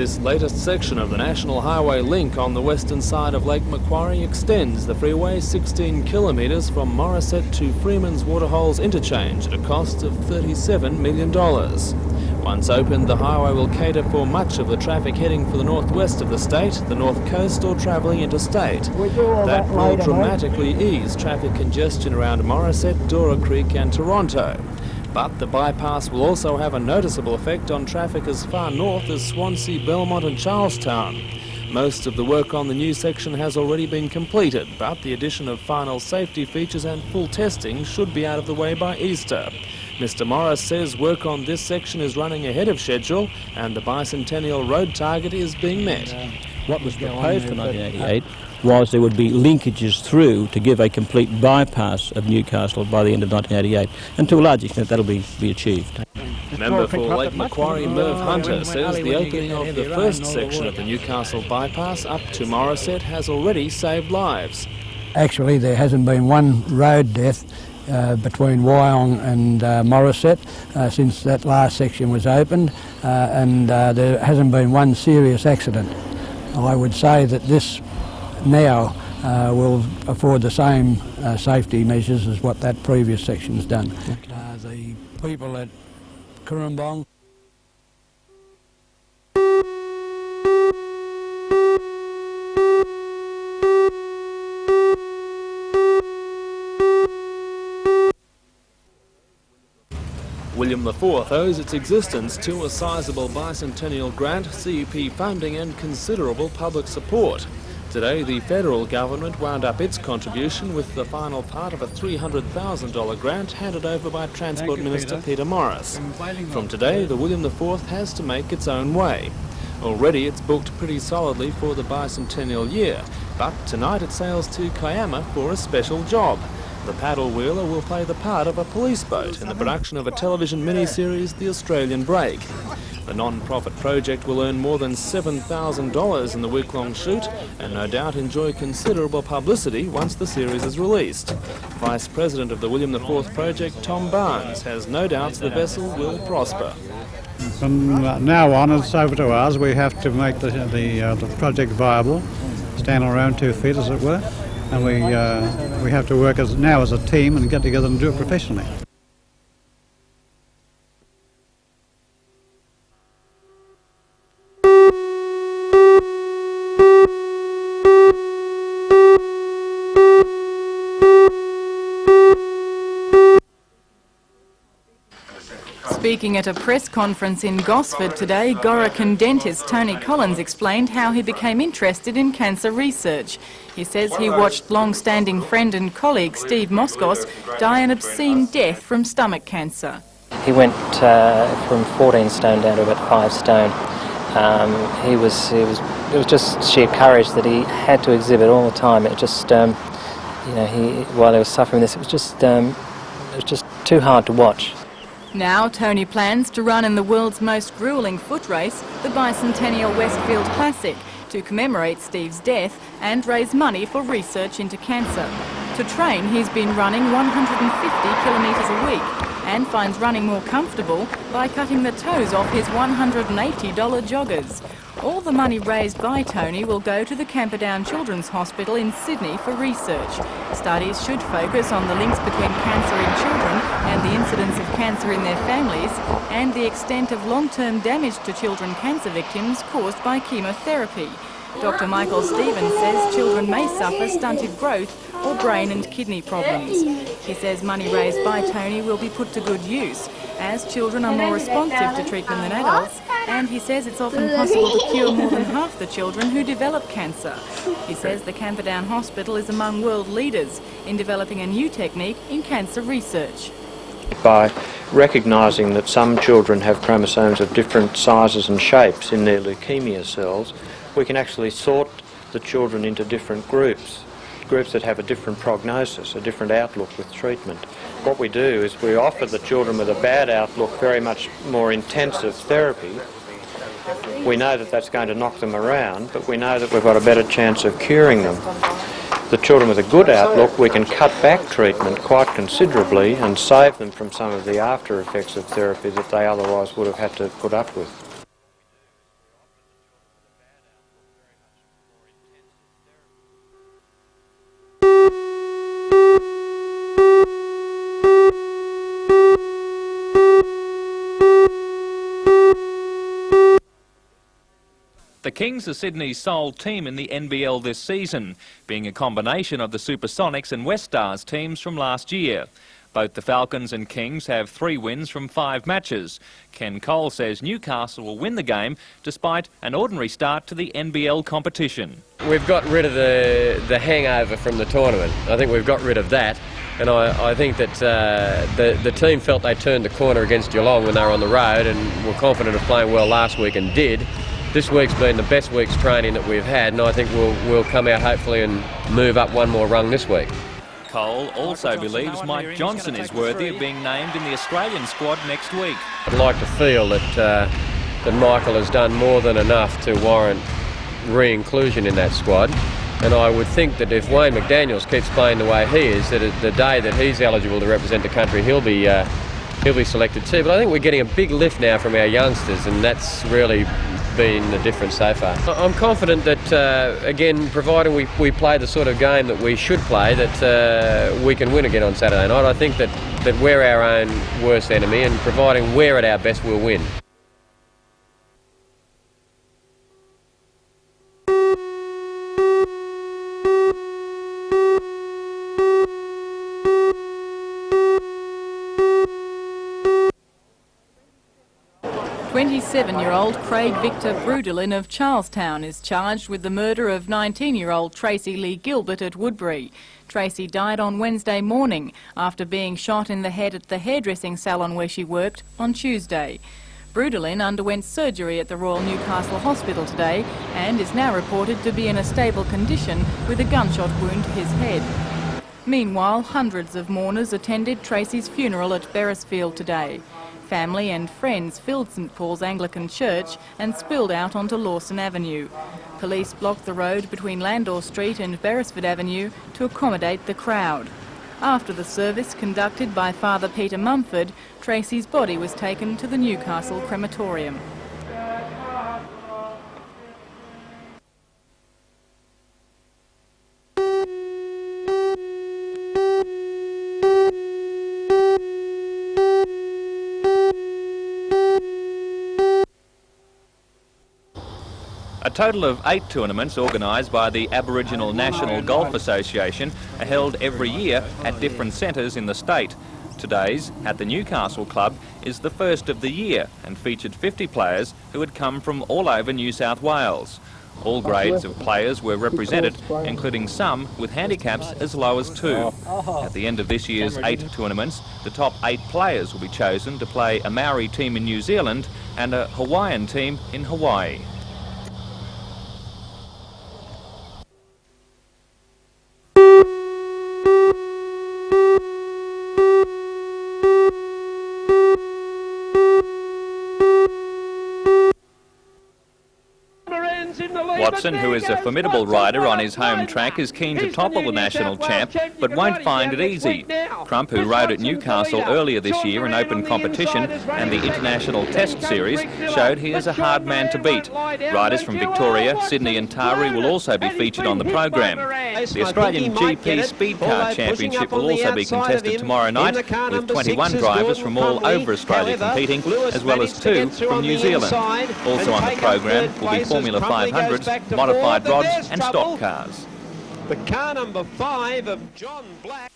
This latest section of the National Highway link on the western side of Lake Macquarie extends the freeway 16 kilometres from Morisset to Freeman's Waterholes interchange at a cost of $37 million. Once opened, the highway will cater for much of the traffic heading for the northwest of the state, the north coast or travelling interstate. That will dramatically ease traffic congestion around Morisset, Dora Creek and Toronto. But the bypass will also have a noticeable effect on traffic as far north as Swansea, Belmont and Charlestown. Most of the work on the new section has already been completed, but the addition of final safety features and full testing should be out of the way by Easter. Mr Morris says work on this section is running ahead of schedule and the bicentennial road target is being met. What was proposed for 1988 was there would be linkages through to give a complete bypass of Newcastle by the end of 1988, and to a large extent that'll be achieved. Member for Lake Macquarie Merv Hunter says the opening of the first section of the Newcastle bypass up to Morisset has already saved lives. Actually, there hasn't been one road death between Wyong and Morisset since that last section was opened, and there hasn't been one serious accident. I would say that this now will afford the same safety measures as what that previous section's done. The people at Kurumbong William IV owes its existence to a sizable bicentennial grant, CUP funding and considerable public support. Today the federal government wound up its contribution with the final part of a $300,000 grant handed over by Transport Minister Peter Morris. From today the William IV has to make its own way. Already it's booked pretty solidly for the bicentennial year, but tonight it sails to Kiama for a special job. The paddle wheeler will play the part of a police boat in the production of a television miniseries, The Australian Break. The non-profit project will earn more than $7,000 in the week-long shoot and no doubt enjoy considerable publicity once the series is released. Vice President of the William IV project, Tom Barnes, has no doubts the vessel will prosper. From now on, it's over to us. We have to make the project viable, stand on our own 2 feet, as it were. And we have to work now as a team and get together and do it professionally. Speaking at a press conference in Gosford today, Gorokan dentist Tony Collins explained how he became interested in cancer research. He says he watched long-standing friend and colleague Steve Moskos die an obscene death from stomach cancer. He went from 14 stone down to about 5 stone. It was just sheer courage that he had to exhibit all the time. It just, while he was suffering this, it was just too hard to watch. Now Tony plans to run in the world's most gruelling foot race, the bicentennial Westfield Classic, to commemorate Steve's death and raise money for research into cancer. To train, he's been running 150 kilometres a week and finds running more comfortable by cutting the toes off his $180 joggers. All the money raised by Tony will go to the Camperdown Children's Hospital in Sydney for research. Studies should focus on the links between cancer in children and the incidence of cancer in their families and the extent of long-term damage to children cancer victims caused by chemotherapy. Dr. Michael Stevens says children may suffer stunted growth or brain and kidney problems. He says money raised by Tony will be put to good use, as children are more responsive to treatment than adults, and he says it's often possible to cure more than half the children who develop cancer. He says the Camperdown Hospital is among world leaders in developing a new technique in cancer research. By recognising that some children have chromosomes of different sizes and shapes in their leukemia cells, we can actually sort the children into different groups that have a different prognosis, a different outlook with treatment. What we do is we offer the children with a bad outlook very much more intensive therapy. We know that that's going to knock them around, but we know that we've got a better chance of curing them. The children with a good outlook, we can cut back treatment quite considerably and save them from some of the after effects of therapy that they otherwise would have had to put up with. The Kings are Sydney's sole team in the NBL this season, being a combination of the Supersonics and West Stars teams from last year. Both the Falcons and Kings have 3 wins from 5 matches. Ken Cole says Newcastle will win the game despite an ordinary start to the NBL competition. We've got rid of the hangover from the tournament. I think we've got rid of that, and I think that the team felt they turned the corner against Geelong when they were on the road and were confident of playing well last week and did. This week's been the best week's training that we've had, and I think we'll come out hopefully and move up one more rung this week. Cole also believes Mike Johnson is worthy of being named in the Australian squad next week. I'd like to feel that Michael has done more than enough to warrant re-inclusion in that squad, and I would think that if Wayne McDaniels keeps playing the way he is, that the day that he's eligible to represent the country, he'll be selected too. But I think we're getting a big lift now from our youngsters, and that's really been the difference so far. I'm confident that, again, providing we play the sort of game that we should play, that we can win again on Saturday night. I think that we're our own worst enemy, and providing we're at our best, we'll win. "27-year-old Craig Victor Brudelin of Charlestown is charged with the murder of 19-year-old Tracy Lee Gilbert at Woodbury. Tracy died on Wednesday morning after being shot in the head at the hairdressing salon where she worked on Tuesday. Brudelin underwent surgery at the Royal Newcastle Hospital today and is now reported to be in a stable condition with a gunshot wound to his head. Meanwhile, hundreds of mourners attended Tracy's funeral at Beresfield today. Family and friends filled St Paul's Anglican Church and spilled out onto Lawson Avenue. Police blocked the road between Landor Street and Beresford Avenue to accommodate the crowd. After the service conducted by Father Peter Mumford, Tracy's body was taken to the Newcastle crematorium. A total of 8 tournaments organised by the Aboriginal National Golf Association are held every year at different centres in the state. Today's, at the Newcastle Club, is the first of the year and featured 50 players who had come from all over New South Wales. All grades of players were represented, including some with handicaps as low as 2. At the end of this year's 8 tournaments, the top 8 players will be chosen to play a Maori team in New Zealand and a Hawaiian team in Hawaii. Watson, who is a formidable rider on his home track, is keen to topple the national champ, but won't find it easy. Crump, who rode at Newcastle earlier this year in open competition and the International Test Series, showed he is a hard man to beat. Riders from Victoria, Sydney and Taree will also be featured on the program. The Australian GP Speed Car Championship will also be contested tomorrow night, with 21 drivers from all over Australia competing, as well as 2 from New Zealand. Also on the program will be Formula 500s, modified rods and stock cars. The car number 5 of John Black.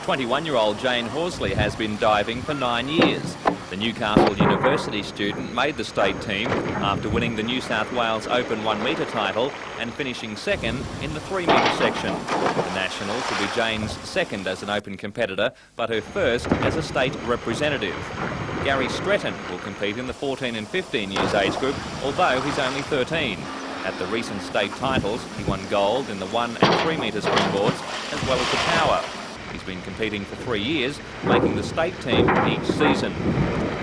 "21-year-old Jane Horsley has been diving for 9 years. The Newcastle University student made the state team after winning the New South Wales Open 1 metre title and finishing second in the 3 metre section. The Nationals will be Jane's second as an Open competitor, but her first as a state representative. Gary Stretton will compete in the 14 and 15 years age group, although he's only 13. At the recent state titles, he won gold in the 1 and 3 metre springboards, as well as the power. He's been competing for 3 years, making the state team each season.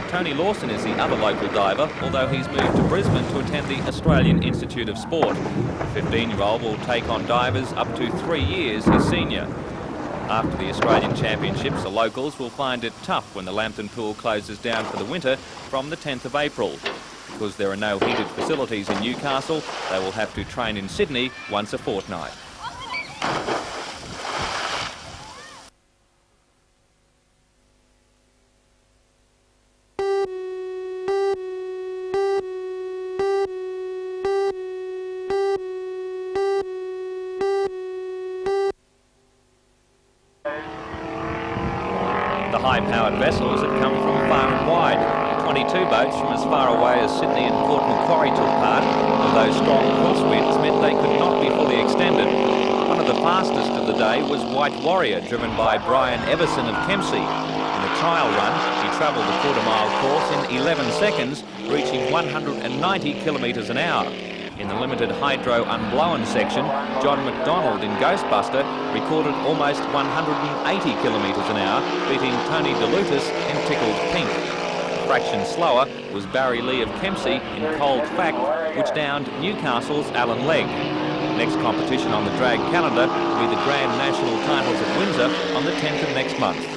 Tony Lawson is the other local diver, although he's moved to Brisbane to attend the Australian Institute of Sport. The 15-year-old will take on divers up to 3 years his senior. After the Australian Championships, the locals will find it tough when the Lambton Pool closes down for the winter from the 10th of April. Because there are no heated facilities in Newcastle, they will have to train in Sydney once a fortnight. The high-powered vessels had come from far and wide. 22 boats from as far away as Sydney and Port Macquarie took part, although strong crosswinds meant they could not be fully extended. One of the fastest of the day was White Warrior, driven by Brian Everson of Kempsey. In a trial run, he travelled the quarter-mile course in 11 seconds, reaching 190 kilometres an hour. In the limited hydro unblown section, John McDonald in Ghostbuster recorded almost 180 kilometres an hour, beating Tony DeLutis in Tickled Pink. A fraction slower was Barry Lee of Kempsey in Cold Fact, which downed Newcastle's Alan Legg. Next competition on the drag calendar will be the Grand National Titles at Windsor on the 10th of next month.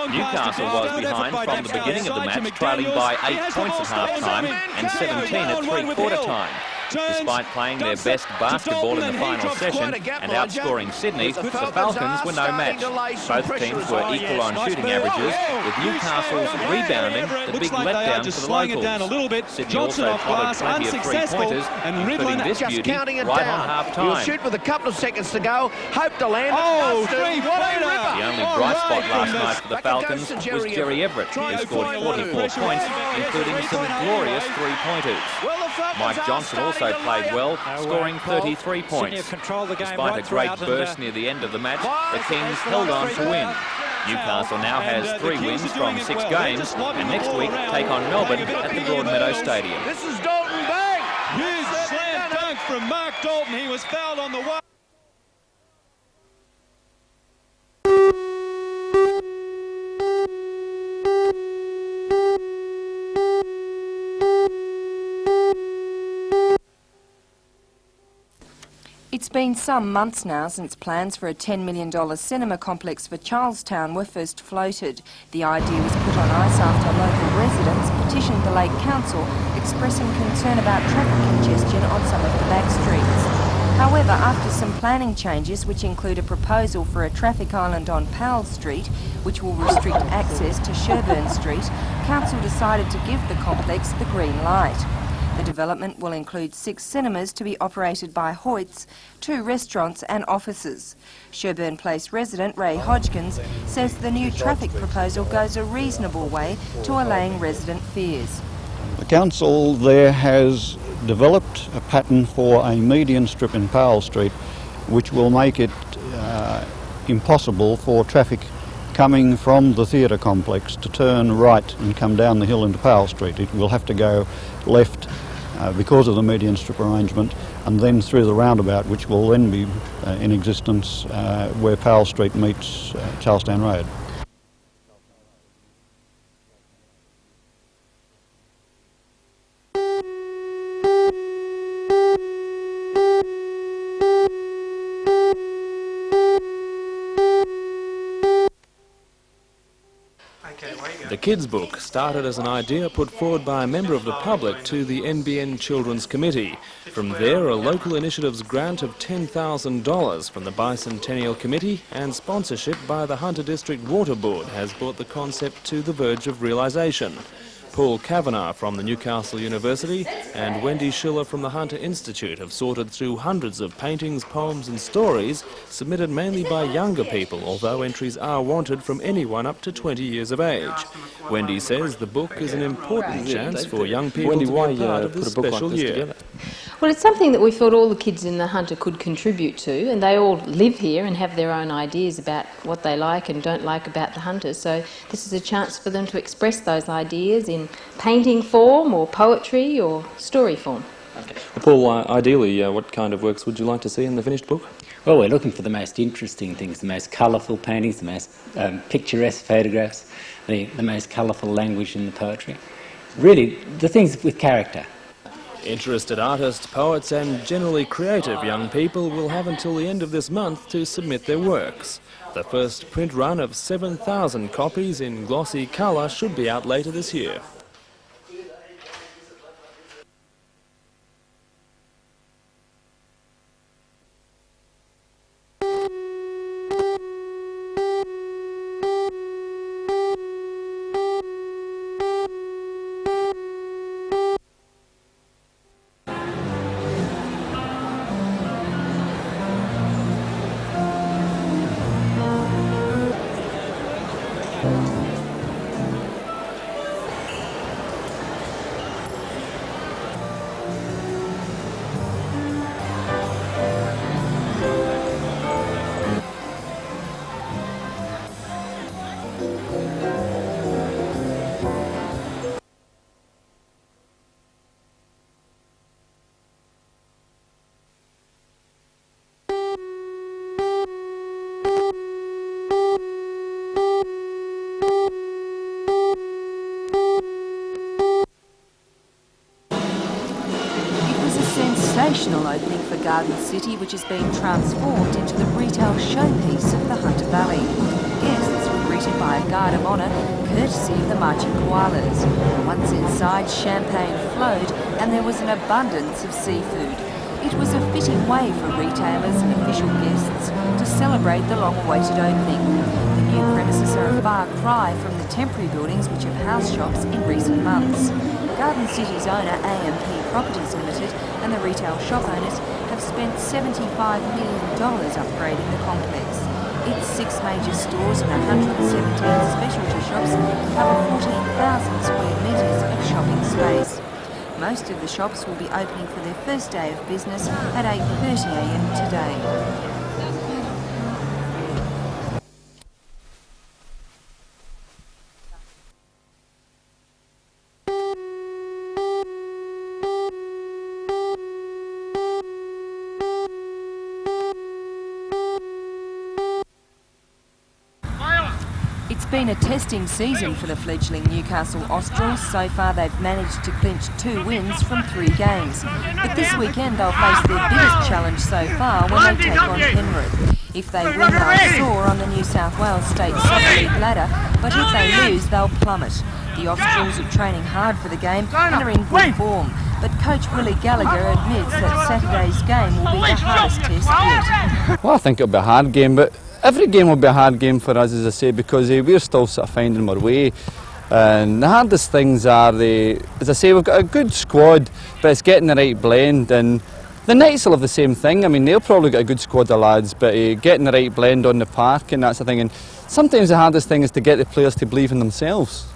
Newcastle was behind from the beginning of the match, trailing by 8 points at half-time and 17 at three-quarter time. Despite playing their best basketball in the final session and outscoring Sydney, the Falcons were no match. Both teams were equal on shooting averages, with Newcastle's rebounding the big letdown for the locals. Sydney also plotted plenty of three-pointers, including this beauty right on half-time. He'll shoot with a couple of seconds to go, hope to land. The only bright spot last night for the Falcons was Jerry Everett, who scored 44 points, including some glorious three-pointers. Mike Johnson also played well, scoring 33 points. Despite a great burst near the end of the match, the Kings held on to win. Newcastle now has 3 wins from 6 games, and next week take on Melbourne at the Broadmeadow Stadium. This is Dalton Bang! Huge slam dunk from Mark Dalton. He was fouled on the way. It's been some months now since plans for a $10 million cinema complex for Charlestown were first floated. The idea was put on ice after local residents petitioned the Lake Council expressing concern about traffic congestion on some of the back streets. However, after some planning changes, which include a proposal for a traffic island on Powell Street, which will restrict access to Sherburne Street, Council decided to give the complex the green light. The development will include 6 cinemas to be operated by Hoyts, 2 restaurants and offices. Sherburne Place resident Ray Hodgkins says the new traffic proposal goes a reasonable way to allaying resident fears. The council there has developed a pattern for a median strip in Powell Street which will make it impossible for traffic coming from the theatre complex to turn right and come down the hill into Powell Street. It will have to go left because of the median strip arrangement, and then through the roundabout, which will then be in existence where Powell Street meets Charlestown Road. The kids' book started as an idea put forward by a member of the public to the NBN Children's Committee. From there, a local initiatives grant of $10,000 from the Bicentennial Committee and sponsorship by the Hunter District Water Board has brought the concept to the verge of realisation. Paul Kavanagh from the Newcastle University and Wendy Schiller from the Hunter Institute have sorted through hundreds of paintings, poems and stories submitted mainly by younger people, although entries are wanted from anyone up to 20 years of age. Wendy says the book is an important chance for young people to be a part of this special year. Well, it's something that we thought all the kids in the Hunter could contribute to, and they all live here and have their own ideas about what they like and don't like about the Hunter, so this is a chance for them to express those ideas in painting form or poetry or story form. Okay. Well, Paul, ideally, what kind of works would you like to see in the finished book? Well, we're looking for the most interesting things, the most colourful paintings, the most picturesque photographs, the most colourful language in the poetry. Really, the things with character. Interested artists, poets and generally creative young people will have until the end of this month to submit their works. The first print run of 7,000 copies in glossy colour should be out later this year. Sensational opening for Garden City, which has been transformed into the retail showpiece of the Hunter Valley. Guests were greeted by a guard of honour, courtesy of the marching koalas. Once inside, champagne flowed and there was an abundance of seafood. It was a fitting way for retailers and official guests to celebrate the long-awaited opening. The new premises are a far cry from the temporary buildings which have housed shops in recent months. Garden City's owner, AMP Properties Limited, and the retail shop owners have spent $75 million upgrading the complex. Its 6 major stores and 117 specialty shops cover 14,000 square metres of shopping space. Most of the shops will be opening for their first day of business at 8:30 a.m. today. It's been a testing season for the fledgling Newcastle Australs. So far they've managed to clinch 2 wins from 3 games. But this weekend they'll face their biggest challenge so far when they take on Penrith. If they win, they'll soar on the New South Wales State Soccer League ladder, but if they lose, they'll plummet. The Australs are training hard for the game and are in good form. But coach Willie Gallagher admits that Saturday's game will be the hardest test yet. Well, I think it'll be a hard game, but every game will be a hard game for us, as I say, because we're still sort of finding our way. And the hardest things are, as I say, we've got a good squad, but it's getting the right blend. And the Knights will have the same thing. I mean, they'll probably got a good squad of lads, but getting the right blend on the park and that sort of thing. And sometimes the hardest thing is to get the players to believe in themselves.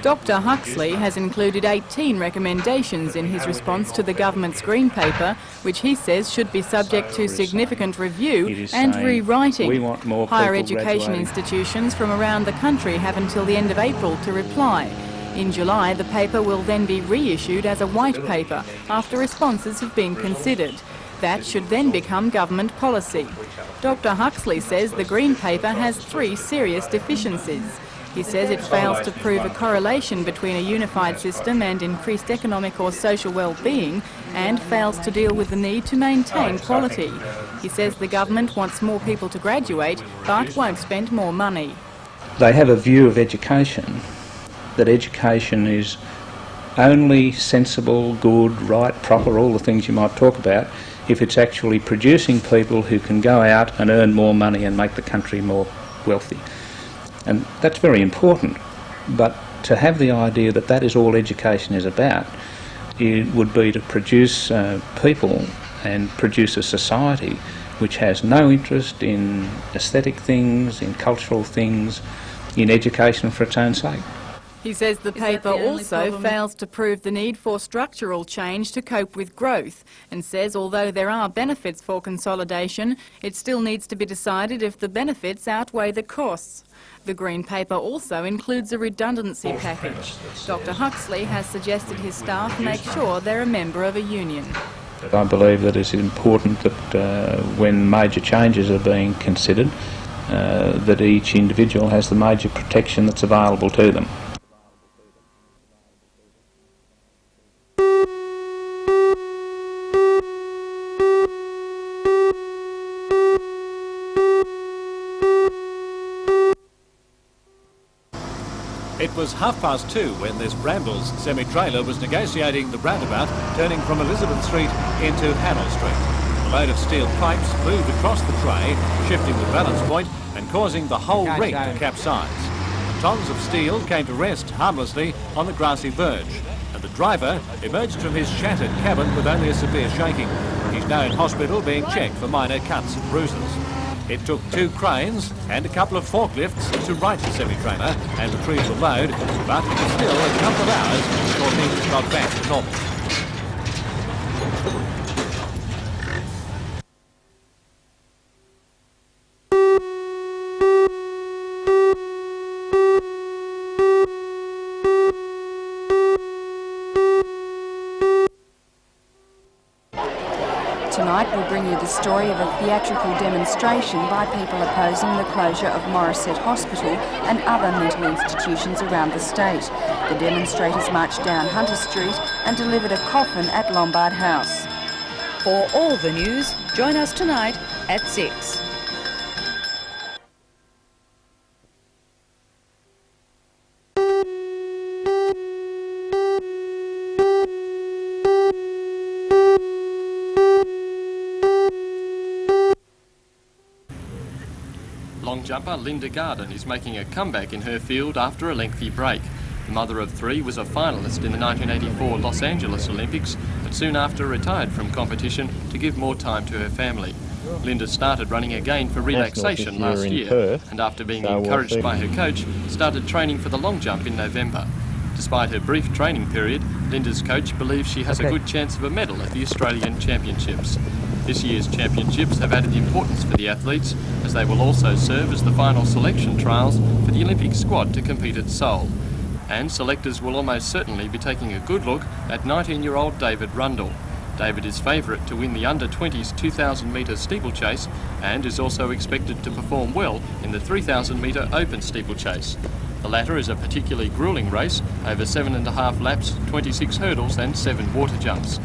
Dr Huxley has included 18 recommendations in his response to the government's Green Paper, which he says should be subject to significant review and rewriting. We want more Higher people education graduating. institutions from around the country have until the end of April to reply. In July, the paper will then be reissued as a white paper after responses have been considered. That should then become government policy. Dr Huxley says the Green Paper has 3 serious deficiencies. He says it fails to prove a correlation between a unified system and increased economic or social well-being, and fails to deal with the need to maintain quality. He says the government wants more people to graduate, but won't spend more money. They have a view of education, that education is only sensible, good, right, proper, all the things you might talk about, if it's actually producing people who can go out and earn more money and make the country more wealthy. And that's very important, but to have the idea that that is all education is about, it would be to produce people and produce a society which has no interest in aesthetic things, in cultural things, in education for its own sake. He says the paper also fails to prove the need for structural change to cope with growth, and says although there are benefits for consolidation, it still needs to be decided if the benefits outweigh the costs. The Green Paper also includes a redundancy package. Dr Huxley has suggested his staff make sure they're a member of a union. I believe that it's important that when major changes are being considered, that each individual has the major protection that's available to them. It was 2:30 when this Brambles semi-trailer was negotiating the roundabout, turning from Elizabeth Street into Hannell Street. A load of steel pipes moved across the tray, shifting the balance point and causing the whole rig to capsize. Tons of steel came to rest harmlessly on the grassy verge, and the driver emerged from his shattered cabin with only a severe shaking. He's now in hospital being checked for minor cuts and bruises. It took 2 cranes and a couple of forklifts to right the semi-trailer and retrieve the load, but it was still a couple of hours before things got back to normal. Tonight we'll bring you the story of a theatrical demonstration by people opposing the closure of Morisset Hospital and other mental institutions around the state. The demonstrators marched down Hunter Street and delivered a coffin at Lombard House. For all the news, join us tonight at 6. Long jumper Linda Garden is making a comeback in her field after a lengthy break. The mother of 3 was a finalist in the 1984 Los Angeles Olympics, but soon after retired from competition to give more time to her family. Linda started running again for relaxation last year, and after being encouraged by her coach, started training for the long jump in November. Despite her brief training period, Linda's coach believes she has a good chance of a medal at the Australian Championships. This year's championships have added importance for the athletes, as they will also serve as the final selection trials for the Olympic squad to compete at Seoul. And selectors will almost certainly be taking a good look at 19-year-old David Rundle. David is favourite to win the under-20s 2,000 metre steeplechase and is also expected to perform well in the 3,000 metre open steeplechase. The latter is a particularly gruelling race, over 7.5 laps, 26 hurdles and 7 water jumps.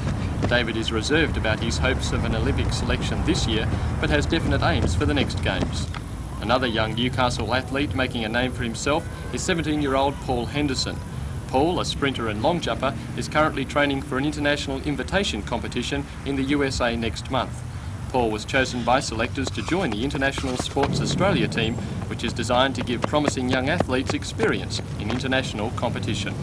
David is reserved about his hopes of an Olympic selection this year, but has definite aims for the next Games. Another young Newcastle athlete making a name for himself is 17-year-old Paul Henderson. Paul, a sprinter and long jumper, is currently training for an international invitation competition in the USA next month. Paul was chosen by selectors to join the International Sports Australia team, which is designed to give promising young athletes experience in international competition.